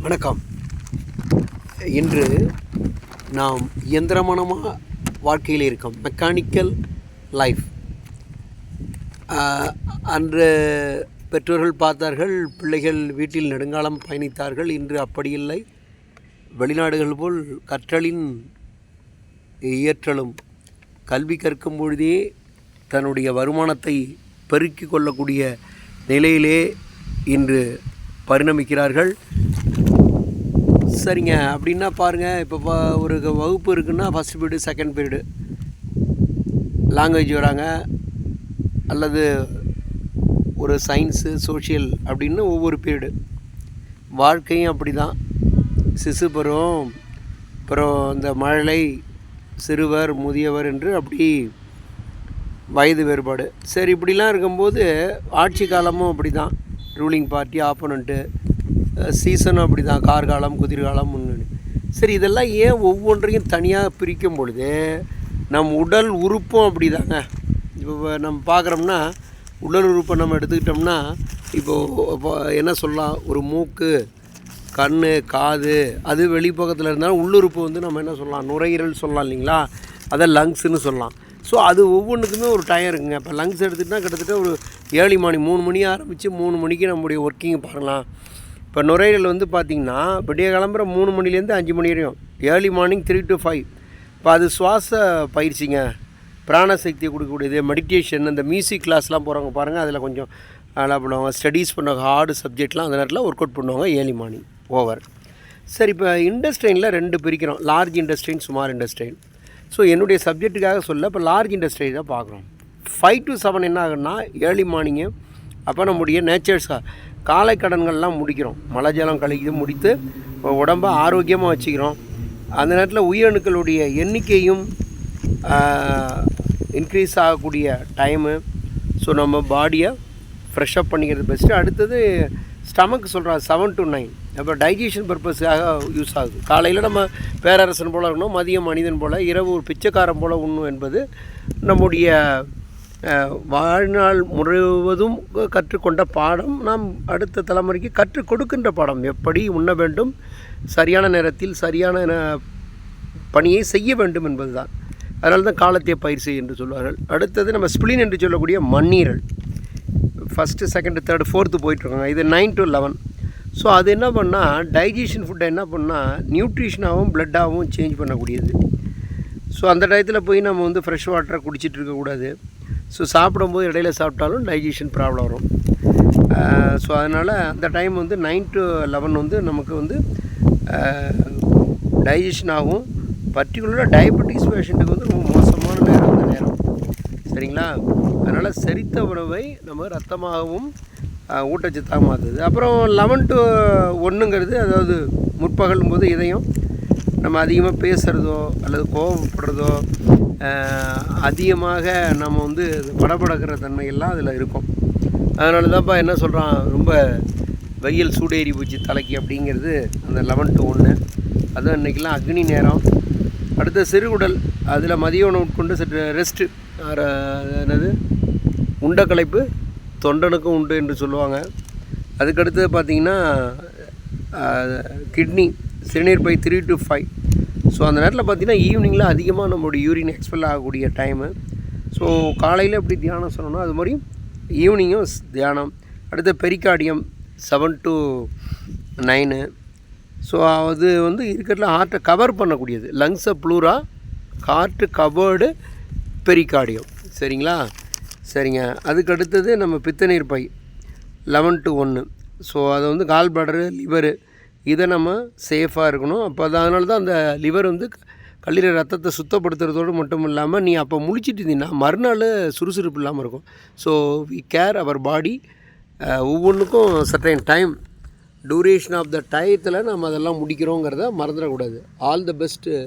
வணக்கம். இன்று நாம் இயந்திரமனமாக வாழ்க்கையில் இருக்கோம். Mechanical life. அன்று பெற்றோர்கள் பார்த்தார்கள், பிள்ளைகள் வீட்டில் நெடுங்காலம் பயணித்தார்கள். இன்று அப்படி இல்லை. வெளிநாடுகள் போல் கற்றலின் இயற்றலும் கல்வி கற்கும் பொழுதே தன்னுடைய வருமானத்தை பெருக்கிக் கொள்ளக்கூடிய நிலையிலே இன்று பரிணமிக்கிறார்கள். சரிங்க, அப்படின்னா பாருங்கள், இப்போ ஒரு வகுப்பு இருக்குன்னா first period, second period language வராங்க, அல்லது ஒரு சயின்ஸு, சோஷியல் அப்படின்னு ஒவ்வொரு பீரியடு. வாழ்க்கையும் அப்படி தான். சிசு பருவம், அப்புறம் இந்த மழலை, சிறுவர், முதியவர் என்று அப்படி வயது வேறுபாடு. சரி, இப்படிலாம் இருக்கும்போது ஆட்சி காலமும் அப்படி தான். ரூலிங் பார்ட்டி, ஆப்போனண்ட்டு, சீசனும் அப்படி தான். கார்காலம், குதிர்காலம், முன்னணி. சரி, இதெல்லாம் ஏன் ஒவ்வொன்றையும் தனியாக பிரிக்கும் பொழுது நம் உடல் உறுப்பும் அப்படி தாங்க. இப்போ நம்ம பார்க்குறோம்னா உடல் உறுப்பை நம்ம எடுத்துக்கிட்டோம்னா இப்போது என்ன சொல்லலாம், ஒரு மூக்கு, கண், காது, அது வெளிப்பக்கத்தில் இருந்தாலும் உள்ளுறுப்பு வந்து நம்ம என்ன சொல்லலாம், நுரையீரல் சொல்லலாம் இல்லைங்களா, அதை லங்ஸுன்னு சொல்லலாம். ஸோ அது ஒவ்வொன்றுக்குமே ஒரு டைம் இருக்குங்க. இப்போ லங்ஸ் எடுத்துகிட்டா கிட்டத்தட்ட ஒரு ஏர்லி மார்னிங் 3 மணி ஆரம்பித்து 3 மணிக்கு நம்முடைய ஒர்க்கிங் பார்க்கலாம். இப்போ நுரையீரல் வந்து பார்த்திங்கன்னா விடிய கிளம்புற 3 மணிலேருந்து 5 மணி வரையும், ஏர்லி மார்னிங் 3 to 5. இப்போ அது சுவாச பயிற்சிங்க, பிராணசக்தியை கொடுக்கக்கூடியது. மெடிடேஷன், இந்த மியூசிக் கிளாஸ்லாம் போகிறவங்க பாருங்கள், அதில் கொஞ்சம் நல்லா பண்ணுவாங்க. ஸ்டடீஸ் பண்ணுவாங்க, ஹார்டு சப்ஜெக்ட்லாம் அந்த நேரத்தில் ஒர்க் அவுட் பண்ணுவாங்க ஏர்லி மார்னிங் ஓவர். சரி, இப்போ இண்டஸ்ட்ரைனில் 2 பிரிக்கிறோம், லார்ஜ் இண்டஸ்ட்ரைன், ஸ்மால் இண்டஸ்ட்ரைன். ஸோ என்னுடைய சப்ஜெக்ட்டுக்காக சொல்ல இப்போ லார்ஜ் இண்டஸ்ட்ரி தான் பார்க்குறோம். 5 to 7 என்ன ஆகுன்னா ஏர்லி மார்னிங்கு. அப்போ நம்முடைய நேச்சர்ஸாக காலை கடன்கள்லாம் முடிக்கிறோம், மழை ஜலம் கழித்து முடித்து உடம்பை ஆரோக்கியமாக வச்சுக்கிறோம். அந்த நேரத்தில் உயிரணுக்களுடைய எண்ணிக்கையும் இன்க்ரீஸ் ஆகக்கூடிய டைமு. ஸோ நம்ம பாடியை ஃப்ரெஷ்அப் பண்ணிக்கிறது பெஸ்ட்டு. அடுத்தது ஸ்டமக்கு சொல்கிறாங்க 7 to 9. அப்போ டைஜஷன் பர்பஸுக்காக யூஸ் ஆகுது. காலையில் நம்ம பேரரசன் போல் இருக்கணும், மதியம் மனிதன் போல், இரவு ஒரு பிச்சைக்காரன் போல் உண்ணும் என்பது நம்முடைய வாழ்நாள் முழுவதும் கற்றுக்கொண்ட பாடம். நாம் அடுத்த தலைமுறைக்கு கற்றுக் கொடுக்கின்ற பாடம். எப்படி உண்ண வேண்டும், சரியான நேரத்தில் சரியான பணியை செய்ய வேண்டும் என்பது தான். அதனால தான் காலத்தை பயிர் செய் என்று சொல்வார்கள். அடுத்தது நம்ம ஸ்பிளின் என்று சொல்லக்கூடிய மண்ணீரல். ஃபஸ்ட்டு, செகண்டு, தேர்டு, ஃபோர்த்து போயிட்டுருக்காங்க. இது 9 to 11. ஸோ அது என்ன பண்ணால் டைஜஷன் ஃபுட்டை என்ன பண்ணால் நியூட்ரிஷனாகவும் ப்ளட்டாகவும் சேஞ்ச் பண்ணக்கூடியது. ஸோ அந்த டயத்தில் போய் நம்ம வந்து ஃப்ரெஷ் வாட்டரை குடிச்சிட்டு இருக்கக்கூடாது. ஸோ சாப்பிடும்போது இடையில சாப்பிட்டாலும் டைஜஷன் ப்ராப்ளம் வரும். ஸோ அதனால் அந்த டைம் வந்து 9 to 11 வந்து நமக்கு வந்து டைஜஷன் ஆகும். பர்டிகுலராக டயபெட்டிஸ் பேஷண்ட்டுக்கு வந்து ரொம்ப மோசமான நேரம் அந்த நேரம், சரிங்களா. அதனால் செரித்த உணவை நம்ம ரத்தமாகவும் ஊட்டச்சத்தாக மாற்றுது. அப்புறம் 11 to 1ங்கிறது, அதாவது முற்பகலும் போது இதையும் நம்ம அதிகமாக பேசுகிறதோ அல்லது கோபப்படுறதோ, அதிகமாக நம்ம வந்து படபடக்கிற தன்மையெல்லாம் அதில் இருக்கும். அதனால தான்ப்பா என்ன சொல்கிறான், ரொம்ப வெயில் சூடேறி போச்சு தலைக்கு அப்படிங்கிறது அந்த 11 to 1. அதுவும் இன்றைக்கெலாம் அக்னி நேரம். அடுத்த சிறுகுடல், அதில் மதிய உணவு உட்கொண்டு சற்று ரெஸ்ட்டு, என்னது உண்டக்களைப்பு தொண்டனுக்கும் உண்டு என்று சொல்லுவாங்க. அதுக்கடுத்தது பார்த்திங்கன்னா கிட்னி, சிறுநீர் பை 3 to 5. ஸோ அந்த நேரத்தில் பார்த்திங்கன்னா ஈவினிங்கில் அதிகமாக நம்மளுடைய யூரின் எக்ஸ்பெல் ஆகக்கூடிய டைமு. ஸோ காலையில் எப்படி தியானம் சொல்லணும், அது மாதிரி ஈவினிங்கும் தியானம். அடுத்த பெரிகார்டியம் 7 to 9. ஸோ அது வந்து இருக்கிறதுல ஹார்ட்டை கவர் பண்ணக்கூடியது. லங்ஸை ப்ளூரா, ஹார்ட்டு கவர்டு, பெரிகார்டியம், சரிங்களா. சரிங்க. அதுக்கு அடுத்தது நம்ம பித்தநீர் பை 11 to 1. ஸோ அதை வந்து கால் பிளாடரு, லிவரு, இதை நம்ம சேஃபாக இருக்கணும். அப்போ அதனால தான் அந்த லிவர் வந்து கல்லீரல் ரத்தத்தை சுத்தப்படுத்துறதோடு மட்டும் இல்லாமல் நீ அப்போ முழிச்சிட்டு இருந்தீங்கன்னா மறுநாள் சுறுசுறுப்பு இல்லாமல் இருக்கும். So we care our body. ஒவ்வொன்றுக்கும் certain time, duration of the டயத்தில் நம்ம அதெல்லாம் முடிக்கிறோங்கிறத மறந்துடக்கூடாது. All the best.